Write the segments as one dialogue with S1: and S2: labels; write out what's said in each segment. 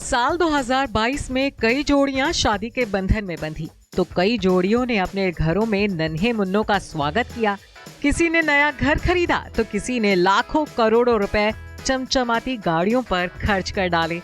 S1: साल 2022 में कई जोड़ियां शादी के बंधन में बंधी तो कई जोड़ियों ने अपने घरों में नन्हे मुन्नों का स्वागत किया। किसी ने नया घर खरीदा तो किसी ने लाखों करोड़ों रुपए चमचमाती गाड़ियों पर खर्च कर डाले।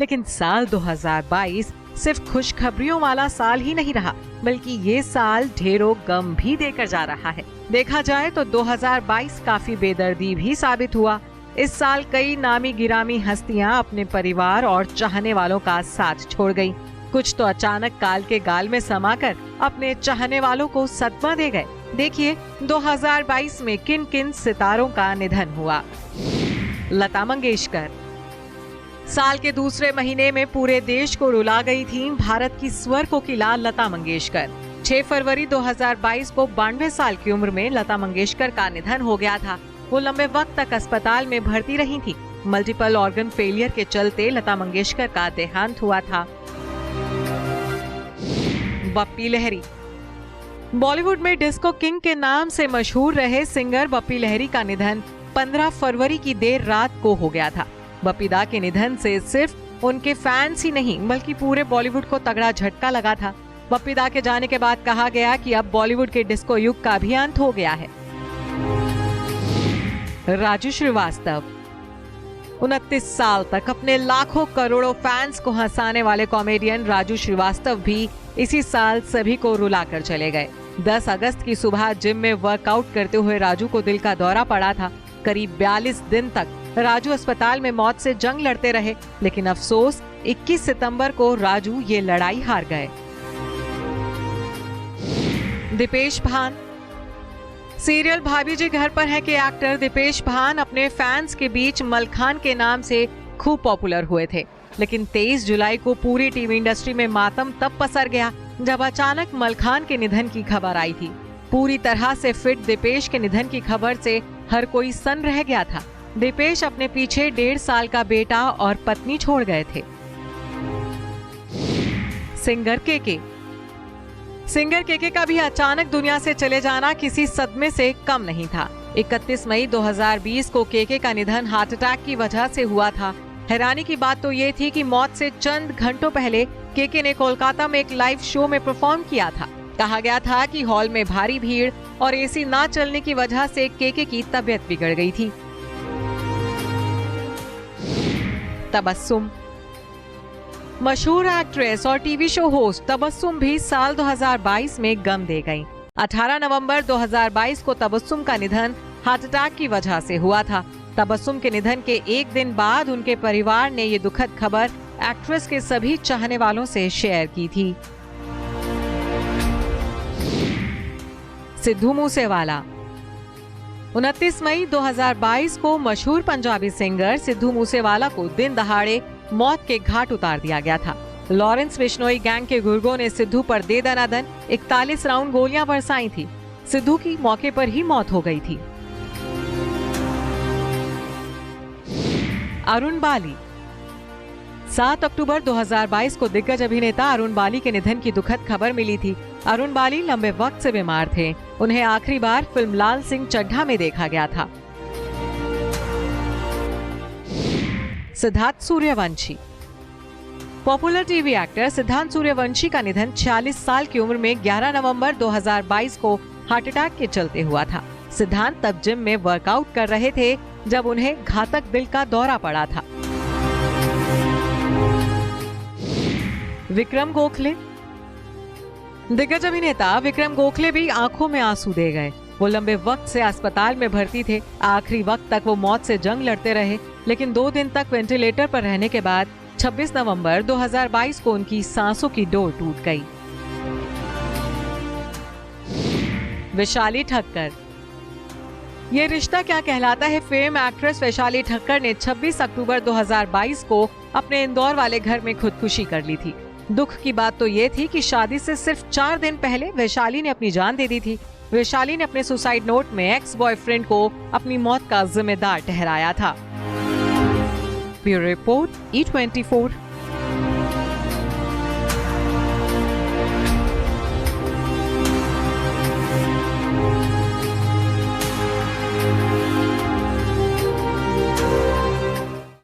S1: लेकिन साल 2022 सिर्फ खुशखबरियों वाला साल ही नहीं रहा, बल्कि ये साल ढेरों गम भी देकर जा रहा है। देखा जाए तो 2022 काफी बेदर्दी भी साबित हुआ। इस साल कई नामी गिरामी हस्तियां अपने परिवार और चाहने वालों का साथ छोड़ गईं। कुछ तो अचानक काल के गाल में समाकर अपने चाहने वालों को सदमा दे गए। देखिए 2022 में किन किन सितारों का निधन हुआ। लता मंगेशकर। साल के दूसरे महीने में पूरे देश को रुला गई थी भारत की स्वर कोकिला लता मंगेशकर। 6 फरवरी 2022 को 92 साल की उम्र में लता मंगेशकर का निधन हो गया था। वो लंबे वक्त तक अस्पताल में भर्ती रही थी। मल्टीपल ऑर्गन फेलियर के चलते लता मंगेशकर का देहांत हुआ था। बप्पी लहरी। बॉलीवुड में डिस्को किंग के नाम से मशहूर रहे सिंगर बप्पी लहरी का निधन 15 फरवरी की देर रात को हो गया था। बप्पी दा के निधन से सिर्फ उनके फैंस ही नहीं बल्कि पूरे बॉलीवुड को तगड़ा झटका लगा था। बप्पी दा के जाने के बाद कहा गया कि अब बॉलीवुड के डिस्को युग का भी अंत हो गया है। राजू श्रीवास्तव। 29 साल तक अपने लाखों करोड़ों फैंस को हंसाने वाले कॉमेडियन राजू श्रीवास्तव भी इसी साल सभी को रुलाकर चले गए। 10 अगस्त की सुबह जिम में वर्कआउट करते हुए राजू को दिल का दौरा पड़ा था। करीब 42 दिन तक राजू अस्पताल में मौत से जंग लड़ते रहे, लेकिन अफसोस 21 सितंबर को राजू ये लड़ाई हार गए। दीपेश भान। सीरियल भाभी जी घर पर है के एक्टर दीपेश भान अपने फैंस के बीच मलखान के नाम से खूब पॉपुलर हुए थे। लेकिन 23 जुलाई को पूरी टीवी इंडस्ट्री में मातम तब पसर गया जब अचानक मलखान के निधन की खबर आई थी। पूरी तरह से फिट दीपेश के निधन की खबर से हर कोई सन्न रह गया था। दीपेश अपने पीछे 1.5 साल का बेटा और पत्नी छोड़ गए थे। सिंगर केके। सिंगर केके का भी अचानक दुनिया से चले जाना किसी सदमे से कम नहीं था। 31 मई 2020 को केके का निधन हार्ट अटैक की वजह से हुआ था। हैरानी की बात तो ये थी कि मौत से चंद घंटों पहले केके ने कोलकाता में एक लाइव शो में परफॉर्म किया था। कहा गया था कि हॉल में भारी भीड़ और एसी ना चलने की वजह से केके की तबीयत बिगड़ गई थी। तबस्सुम। मशहूर एक्ट्रेस और टीवी शो होस्ट तबस्सुम भी साल 2022 में गम दे गईं। 18 नवंबर 2022 को तबस्सुम का निधन हार्ट अटैक की वजह से हुआ था। तबस्सुम के निधन के एक दिन बाद उनके परिवार ने ये दुखद खबर एक्ट्रेस के सभी चाहने वालों से शेयर की थी। सिद्धू मूसेवाला। 29 मई 2022 को मशहूर पंजाबी सिंगर सिद्धू मूसेवाला को दिन दहाड़े मौत के घाट उतार दिया गया था। लॉरेंस बिश्नोई गैंग के गुर्गों ने सिद्धू पर दे दनादन 41 राउंड गोलियां बरसाई थी। सिद्धू की मौके पर ही मौत हो गई थी। अरुण बाली। 7 अक्टूबर 2022 को दिग्गज अभिनेता अरुण बाली के निधन की दुखद खबर मिली थी। अरुण बाली लंबे वक्त से बीमार थे। उन्हें आखिरी बार फिल्म लाल सिंह चड्ढा में देखा गया था। Siddharth Suryavanshi. Popular TV actor Siddharth Suryavanshi का निधन 46 साल की उम्र में 11 नवंबर 2022 को हार्ट अटैक के चलते हुआ था। सिद्धार्थ तब जिम में वर्कआउट कर रहे थे जब उन्हें घातक दिल का दौरा पड़ा था। विक्रम गोखले। दिग्गज अभिनेता विक्रम गोखले भी आंखों में आंसू दे गए। वो लंबे वक्त से अस्पताल में भर्ती थे। आखिरी वक्त तक वो मौत से जंग लड़ते रहे, लेकिन 2 दिन तक वेंटिलेटर पर रहने के बाद 26 नवंबर 2022 को उनकी सांसों की डोर टूट गई। वैशाली ठक्कर। ये रिश्ता क्या कहलाता है फेम एक्ट्रेस वैशाली ठक्कर ने 26 अक्टूबर 2022 को अपने इंदौर वाले घर में खुदकुशी कर ली थी। दुख की बात तो ये थी कि शादी से सिर्फ 4 दिन पहले वैशाली ने अपनी जान दे दी थी। वैशाली ने अपने सुसाइड नोट में एक्स बॉयफ्रेंड को अपनी मौत का जिम्मेदार ठहराया था। Bureau report E24।